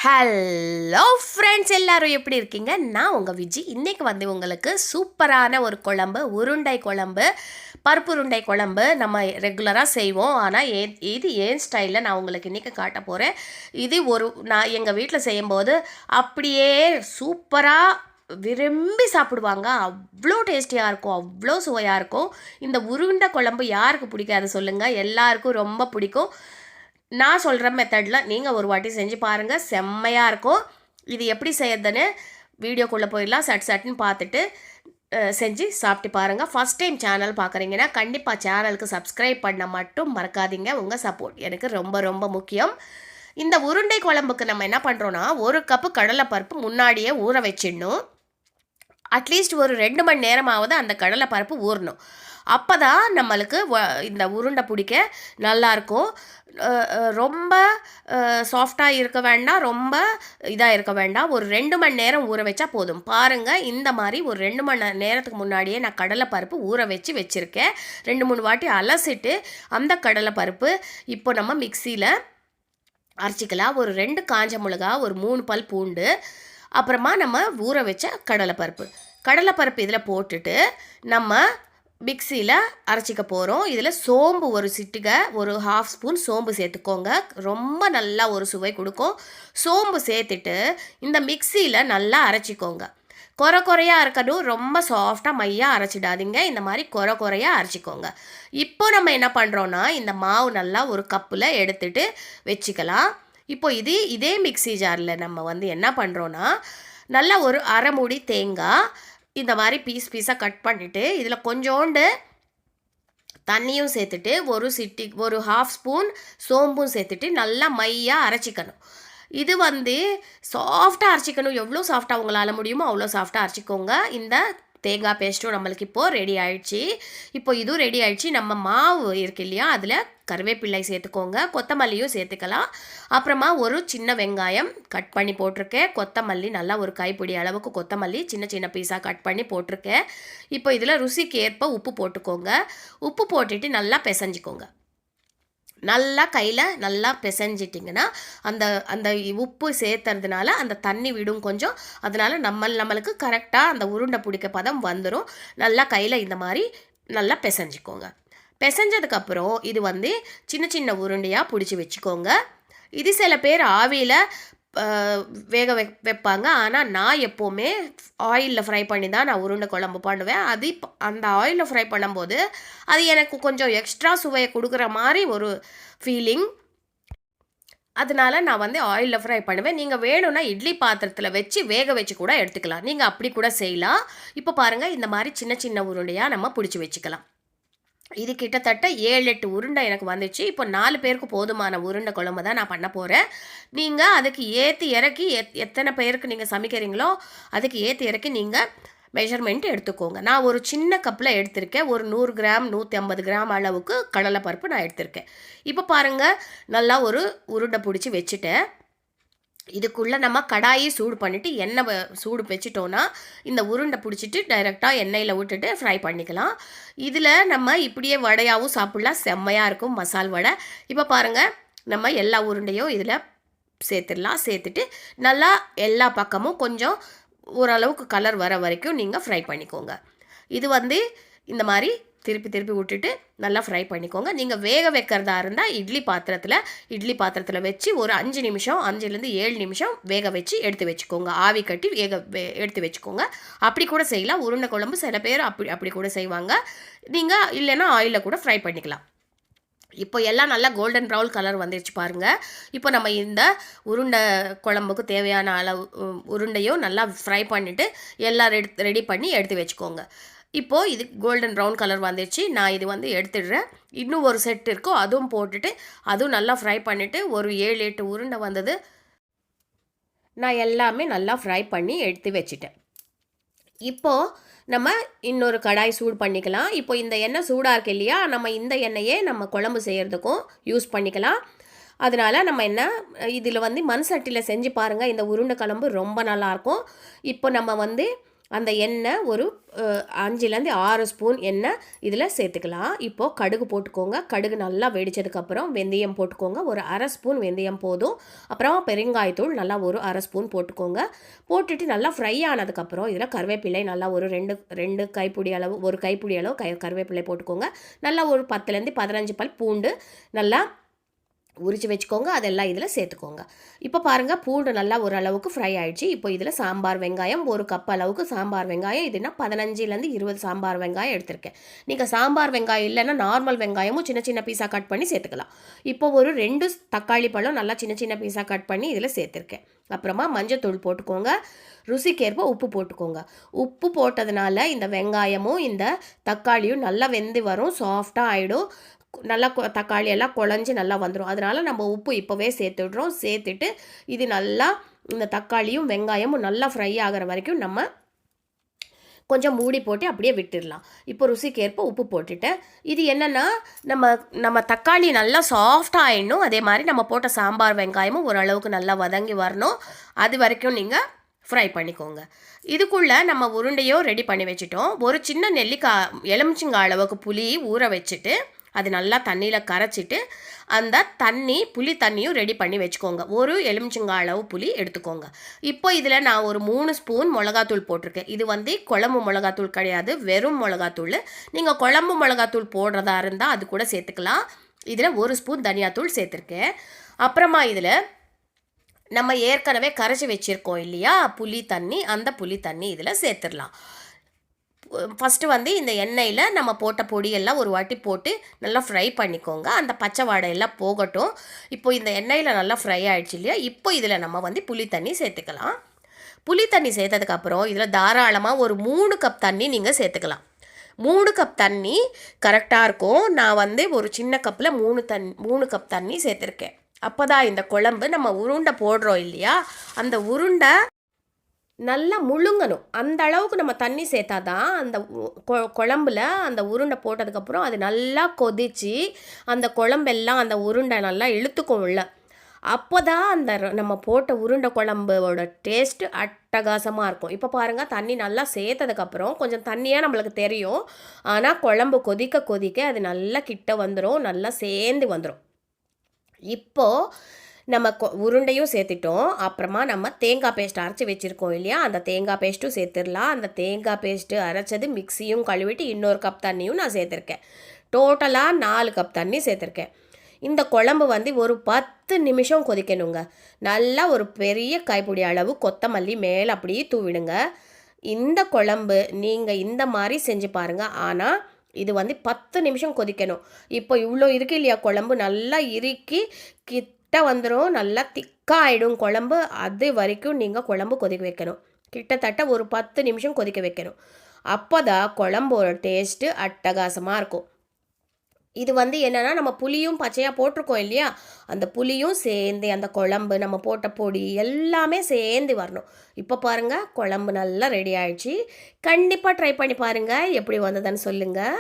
Hello friends, எல்லாரும் எப்படி இருக்கீங்க? நான் உங்கள் விஜி. இன்றைக்கி வந்து உங்களுக்கு சூப்பரான ஒரு குழம்பு, உருண்டை குழம்பு, பருப்பு உருண்டை குழம்பு நம்ம ரெகுலராக செய்வோம். ஆனால் இது ஏன் ஸ்டைலில் நான் உங்களுக்கு இன்றைக்கி காட்ட போகிறேன். இது நான் எங்கள் வீட்டில் செய்யும்போது அப்படியே சூப்பராக விரும்பி சாப்பிடுவாங்க. அவ்வளோ டேஸ்டியாக இருக்கும், அவ்வளோ சுவையாக இருக்கும். இந்த உருண்டை குழம்பு யாருக்கு பிடிக்காது சொல்லுங்கள்? எல்லாருக்கும் ரொம்ப பிடிக்கும். நான் சொல்கிற மெத்தடில் நீங்கள் ஒரு வாட்டி செஞ்சு பாருங்கள், செம்மையாக இருக்கும். இது எப்படி செய்யறதுன்னு வீடியோக்குள்ளே போயிடலாம். சட்டுன்னு பார்த்துட்டு செஞ்சு சாப்பிட்டு பாருங்கள். ஃபஸ்ட் டைம் சேனல் பார்க்குறீங்கன்னா கண்டிப்பாக சேனலுக்கு சப்ஸ்கிரைப் பண்ண மட்டும் மறக்காதீங்க. உங்கள் சப்போர்ட் எனக்கு ரொம்ப ரொம்ப முக்கியம். இந்த உருண்டை குழம்புக்கு நம்ம என்ன பண்ணுறோன்னா, 1 கப்பு கடலைப்பருப்பு முன்னாடியே ஊற வச்சிடணும். அட்லீஸ்ட் ஒரு 2 மணி நேரமாவது அந்த கடலைப்பருப்பு ஊறணும். அப்போ தான் நம்மளுக்கு இந்த உருண்டை பிடிக்க நல்லாயிருக்கும். ரொம்ப சாஃப்டாக இருக்க வேண்டாம், ரொம்ப இதாக இருக்க வேண்டாம். ஒரு 2 மணி நேரம் ஊற வச்சா போதும். பாருங்கள், இந்த மாதிரி ஒரு 2 மணி நேரத்துக்கு முன்னாடியே நான் கடலைப்பருப்பு ஊற வச்சுருக்கேன். 2-3 வாட்டி அலசிட்டு அந்த கடலைப்பருப்பு இப்போ நம்ம மிக்சியில் அரைச்சிக்கலாம். ஒரு 2 காஞ்ச மிளகா, ஒரு 3 பல் பூண்டு, அப்புறமா நம்ம ஊற வச்ச கடலைப்பருப்பு இதில் போட்டுட்டு நம்ம மிக்சியில் அரைச்சிக்க போகிறோம். இதில் சோம்பு ஒரு சிட்டிகை, ஒரு 1/2 ஸ்பூன் சோம்பு சேர்த்துக்கோங்க. ரொம்ப நல்லா ஒரு சுவை கொடுக்கும். சோம்பு சேர்த்துட்டு இந்த மிக்சியில் நல்லா அரைச்சிக்கோங்க. குறையாக இருக்கணும், ரொம்ப சாஃப்டாக மையாக அரைச்சிடாதீங்க. இந்த மாதிரி குறையாக அரைச்சிக்கோங்க. இப்போ நம்ம என்ன பண்ணுறோன்னா, இந்த மாவு நல்லா ஒரு கப்பில் எடுத்துகிட்டு வச்சுக்கலாம். இப்போ இதே மிக்சி ஜாரில் நம்ம வந்து என்ன பண்ணுறோன்னா, நல்லா ஒரு அரை மூடி தேங்காய் இந்த மாதிரி பீஸாக கட் பண்ணிவிட்டு இதில் கொஞ்சோண்டு தண்ணியும் சேர்த்துட்டு ஒரு 1/2 ஸ்பூன் சோம்பும் சேர்த்துட்டு நல்லா மையாக அரைச்சிக்கணும். இது வந்து சாஃப்டாக அரைச்சிக்கணும். எவ்வளோ சாஃப்டாக உங்களால் முடியுமோ அவ்வளோ சாஃப்டாக அரைச்சிக்கோங்க. இந்த தேங்காய் பேஸ்ட்டும் நம்மளுக்கு இப்போது ரெடி ஆகிடுச்சு. இப்போ இதுவும் ரெடி ஆகிடுச்சு. நம்ம மாவு இருக்கு இல்லையா, அதில் கருவேப்பிள்ளை சேர்த்துக்கோங்க, கொத்தமல்லியும் சேர்த்துக்கலாம். அப்புறமா ஒரு சின்ன வெங்காயம் கட் பண்ணி போட்டிருக்கேன். கொத்தமல்லி நல்லா ஒரு கைப்பிடி அளவுக்கு கொத்தமல்லி சின்ன பீஸாக கட் பண்ணி போட்டிருக்கேன். இப்போ இதில் ருசிக்கு ஏற்ப உப்பு போட்டுக்கோங்க. உப்பு போட்டுட்டு நல்லா பிசைஞ்சிக்கோங்க. நல்லா கையில் நல்லா பிசைஞ்சிட்டிங்கன்னா அந்த அந்த உப்பு சேர்த்துறதுனால அந்த தண்ணி விடும் கொஞ்சம். அதனால் நம்மளுக்கு கரெக்டாக அந்த உருண்டை பிடிக்க பதம் வந்துடும். நல்லா கையில் இந்த மாதிரி நல்லா பிசைஞ்சிக்கோங்க. பிசைஞ்சதுக்கப்புறம் இது வந்து சின்ன உருண்டையாக பிடிச்சி வச்சுக்கோங்க. இது சில பேர் ஆவியில் வேக வைப்பாங்க. ஆனால் நான் எப்போவுமே ஆயிலில் ஃப்ரை பண்ணி தான் நான் உருண்டை குழம்பு பண்ணுவேன். அந்த ஆயிலில் ஃப்ரை பண்ணும்போது அது எனக்கு கொஞ்சம் எக்ஸ்ட்ரா சுவையை கொடுக்குற மாதிரி ஒரு ஃபீலிங். அதனால நான் வந்து ஆயிலில் ஃப்ரை பண்ணுவேன். நீங்கள் வேணும்னா இட்லி பாத்திரத்தில் வச்சு வேக வச்சு கூட எடுத்துக்கலாம். நீங்கள் அப்படி கூட செய்யலாம். இப்போ பாருங்கள், இந்த மாதிரி சின்ன உருண்டையாக நம்ம பிடிச்சி வச்சுக்கலாம். இது கிட்டத்தட்ட 7-8 உருண்டை எனக்கு வந்துச்சு. இப்போ 4 பேருக்கு போதுமான உருண்டை குழம்பு தான் நான் பண்ண போகிறேன். நீங்கள் அதுக்கு ஏற்றி இறக்கி எத்தனை பேருக்கு நீங்கள் சமைக்கிறீங்களோ அதுக்கு ஏற்றி இறக்கி நீங்கள் மெஷர்மெண்ட் எடுத்துக்கோங்க. நான் ஒரு சின்ன கப்பில் எடுத்திருக்கேன். ஒரு 100 கிராம் 150 கிராம் அளவுக்கு கடலைப்பருப்பு நான் எடுத்திருக்கேன். இப்போ பாருங்கள், நல்லா ஒரு உருண்டை பிடிச்சி வச்சுட்டேன். இதுக்குள்ளே நம்ம கடாயி சூடு பண்ணிவிட்டு எண்ணெய் சூடு வச்சுட்டோன்னா இந்த உருண்டை பிடிச்சிட்டு டைரெக்டாக எண்ணெயில் விட்டுட்டு ஃப்ரை பண்ணிக்கலாம். இதில் நம்ம இப்படியே வடையாகவும் சாப்பிட்லாம், செம்மையாக இருக்கும் மசால் வடை. இப்போ பாருங்கள், நம்ம எல்லா உருண்டையும் இதில் சேர்த்துடலாம். சேர்த்துட்டு நல்லா எல்லா பக்கமும் கொஞ்சம் ஓரளவுக்கு கலர் வர வரைக்கும் நீங்கள் ஃப்ரை பண்ணிக்கோங்க. இது வந்து இந்த மாதிரி திருப்பி விட்டுட்டு நல்லா ஃப்ரை பண்ணிக்கோங்க. நீங்கள் வேக வைக்கிறதா இருந்தால் இட்லி பாத்திரத்தில் வச்சு ஒரு 5 நிமிஷம் 5லேருந்து 7 நிமிஷம் வேக வச்சு எடுத்து வச்சுக்கோங்க. ஆவி கட்டி எடுத்து வச்சுக்கோங்க. அப்படி கூட செய்யலாம். உருண்டை குழம்பு சில பேர் அப்படி கூட செய்வாங்க. நீங்கள் இல்லைன்னா ஆயிலில் கூட ஃப்ரை பண்ணிக்கலாம். இப்போ எல்லாம் நல்லா கோல்டன் ப்ரவுன் கலர் வந்துடுச்சு பாருங்கள். இப்போ நம்ம இந்த உருண்டை குழம்புக்கு தேவையான அளவு உருண்டையும் நல்லா ஃப்ரை பண்ணிவிட்டு எல்லாம் ரெடி பண்ணி எடுத்து வச்சுக்கோங்க. இப்போது இது கோல்டன் ப்ரவுன் கலர் வந்துடுச்சு. நான் இது வந்து எடுத்துடுறேன். இன்னும் ஒரு செட் இருக்கும், அதுவும் போட்டுட்டு அதுவும் நல்லா ஃப்ரை பண்ணிவிட்டு ஒரு 7-8 உருண்டை வந்தது நான் எல்லாமே நல்லா ஃப்ரை பண்ணி எடுத்து வச்சுட்டேன். இப்போது நம்ம இன்னொரு கடாய் சூடு பண்ணிக்கலாம். இப்போ இந்த எண்ணெய் சூடாக இருக்கு இல்லையா, நம்ம இந்த எண்ணெயே நம்ம குழம்பு செய்கிறதுக்கும் யூஸ் பண்ணிக்கலாம். அதனால் நம்ம இதில் வந்து மண் சட்டியில் செஞ்சு பாருங்கள். இந்த உருண்டை குழம்பு ரொம்ப நல்லாயிருக்கும். இப்போ நம்ம வந்து அந்த எண்ணெய் ஒரு 5லேருந்து 6 ஸ்பூன் எண்ணெய் இதில் சேர்த்துக்கலாம். இப்போது கடுகு போட்டுக்கோங்க. கடுகு நல்லா வெடித்ததுக்கப்புறம் வெந்தயம் போட்டுக்கோங்க. ஒரு 1/2 ஸ்பூன் வெந்தயம் போதும். அப்புறம் பெருங்காயத்தூள் நல்லா ஒரு 1/2 ஸ்பூன் போட்டுக்கோங்க. போட்டுட்டு நல்லா ஃப்ரை ஆனதுக்கப்புறம் இதில் கருவேப்பிலை நல்லா ஒரு 2 கைப்பிடி அளவு, ஒரு கைப்பிடி அளவு கருவேப்பிலை போட்டுக்கோங்க. நல்லா ஒரு 10லேருந்து 15 பல் பூண்டு நல்லா உரித்து வச்சுக்கோங்க. அதெல்லாம் இதில் சேர்த்துக்கோங்க. இப்போ பாருங்கள், பூண்டு நல்லா ஓரளவுக்கு ஃப்ரை ஆகிடுச்சு. இப்போ இதில் சாம்பார் வெங்காயம், ஒரு கப் அளவுக்கு சாம்பார் வெங்காயம், இதுனா 15லேருந்து 20 சாம்பார் வெங்காயம் எடுத்திருக்கேன். நீங்கள் சாம்பார் வெங்காயம் இல்லைன்னா நார்மல் வெங்காயமும் சின்ன சின்ன பீஸாக கட் பண்ணி சேர்த்துக்கலாம். இப்போ ஒரு 2 தக்காளி பழம் நல்லா சின்ன சின்ன பீஸாக கட் பண்ணி இதில் சேர்த்துருக்கேன். அப்புறமா மஞ்சத்தூள் போட்டுக்கோங்க. ருசிக்கேற்ப உப்பு போட்டுக்கோங்க. உப்பு போட்டதுனால இந்த வெங்காயமும் இந்த தக்காளியும் நல்லா வெந்து வரும், சாஃப்டாக ஆகிடும். நல்லா தக்காளி எல்லாம் குழஞ்சி நல்லா வந்துடும். அதனால் நம்ம உப்பு இப்போவே சேர்த்துடுறோம். சேர்த்துட்டு இது நல்லா இந்த தக்காளியும் வெங்காயமும் நல்லா ஃப்ரை ஆகிற வரைக்கும் நம்ம கொஞ்சம் மூடி போட்டு அப்படியே விட்டுடலாம். இப்போ ருசிக்கேற்ப உப்பு போட்டுட்டேன். இது என்னென்னா நம்ம தக்காளி நல்லா சாஃப்டாக ஆகிடணும். அதே மாதிரி நம்ம போட்ட சாம்பார் வெங்காயமும் ஓரளவுக்கு நல்லா வதங்கி வரணும். அது வரைக்கும் நீங்கள் ஃப்ரை பண்ணிக்கோங்க. இதுக்குள்ளே நம்ம உருண்டையும் ரெடி பண்ணி வச்சுட்டோம். ஒரு சின்ன நெல்லிக்காய் எலுமிச்சங்காய் அளவுக்கு புளி ஊற வச்சுட்டு அது நல்லா தண்ணியில் கரைச்சிட்டு அந்த புளி தண்ணியும் ரெடி பண்ணி வச்சுக்கோங்க. ஒரு எலுமிச்சங்காய் அளவு புளி எடுத்துக்கோங்க. இப்போ இதில் நான் ஒரு 3 ஸ்பூன் மிளகாத்தூள் போட்டிருக்கேன். இது குழம்பு மிளகாத்தூள் கிடையாது, வெறும் மிளகாத்தூள். நீங்கள் குழம்பு மிளகாத்தூள் போடுறதா இருந்தால் அது கூட சேர்த்துக்கலாம். இதில் 1 ஸ்பூன் தனியாத்தூள் சேர்த்துருக்கேன். அப்புறமா இதில் நம்ம ஏற்கனவே கரைச்சி வச்சுருக்கோம் இல்லையா புளி தண்ணி, அந்த புளி தண்ணி இதில் சேர்த்துடலாம். ஃபஸ்ட்டு இந்த எண்ணெயில் நம்ம போட்ட பொடியெல்லாம் ஒரு வாட்டி போட்டு நல்லா ஃப்ரை பண்ணிக்கோங்க. அந்த பச்சை வாடையெல்லாம் போகட்டும். இப்போ இந்த எண்ணெயில் நல்லா ஃப்ரை ஆகிடுச்சு இல்லையா, இப்போ இதில் நம்ம புளி தண்ணி சேர்த்துக்கலாம். புளி தண்ணி சேர்த்ததுக்கப்புறம் இதில் தாராளமாக ஒரு 3 கப் தண்ணி நீங்கள் சேர்த்துக்கலாம். 3 கப் தண்ணி கரெக்டாக இருக்கும். நான் ஒரு சின்ன கப்பில் 3 கப் தண்ணி சேர்த்துருக்கேன். அப்போ தான் இந்த குழம்பு நம்ம உருண்டை போடுறோம் இல்லையா, அந்த உருண்டை நல்லா முழுங்கணும். அந்த அளவுக்கு நம்ம தண்ணி சேர்த்தா தான் அந்த குழம்புல அந்த உருண்டை போட்டதுக்கப்புறம் அது நல்லா கொதித்து அந்த குழம்பெல்லாம் அந்த உருண்டை நல்லா இழுத்துக்கும் உள்ள. அப்போ தான் அந்த நம்ம போட்ட உருண்டை குழம்போட டேஸ்ட்டு அட்டகாசமாக இருக்கும். இப்போ பாருங்கள், தண்ணி நல்லா சேர்த்ததுக்கப்புறம் கொஞ்சம் தண்ணியாக நம்மளுக்கு தெரியும். ஆனால் குழம்பு கொதிக்க கொதிக்க அது நல்லா கிட்ட வந்துடும், நல்லா சேர்ந்து வந்துடும். இப்போது நம்ம உருண்டையும் சேர்த்துட்டோம். அப்புறமா நம்ம தேங்காய் பேஸ்ட் அரைச்சி வச்சுருக்கோம் இல்லையா, அந்த தேங்காய் பேஸ்ட்டும் சேர்த்துடலாம். அந்த தேங்காய் பேஸ்ட்டு அரைச்சது மிக்ஸியும் கழுவிட்டு இன்னொரு கப் தண்ணியும் நான் சேர்த்துருக்கேன். டோட்டலாக 4 கப் தண்ணி சேர்த்துருக்கேன். இந்த குழம்பு ஒரு 10 நிமிஷம் கொதிக்கணுங்க. நல்லா ஒரு பெரிய கைப்பிடி அளவு கொத்தமல்லி மேலே அப்படியே தூவிடுங்க. இந்த குழம்பு நீங்கள் இந்த மாதிரி செஞ்சு பாருங்கள். ஆனால் இது 10 நிமிஷம் கொதிக்கணும். இப்போ இவ்வளோ இருக்கு இல்லையா குழம்பு, நல்லா இறுக்கி கிட்ட வந்துடும், நல்லா திக்காக ஆகிடும் குழம்பு. அது வரைக்கும் நீங்கள் குழம்பு கொதிக்க வைக்கணும். கிட்டத்தட்ட ஒரு 10 நிமிஷம் கொதிக்க வைக்கணும். அப்போ தான் குழம்போட டேஸ்ட்டு அட்டகாசமாக இருக்கும். இது என்னென்னா நம்ம புளியும் பச்சையாக போட்டிருக்கோம் இல்லையா, அந்த புளியும் சேர்ந்து அந்த குழம்பு நம்ம போட்ட பொடி எல்லாமே சேர்ந்து வரணும். இப்போ பாருங்கள், குழம்பு நல்லா ரெடி ஆகிடுச்சு. கண்டிப்பாக ட்ரை பண்ணி பாருங்கள், எப்படி வந்ததுன்னு சொல்லுங்கள்.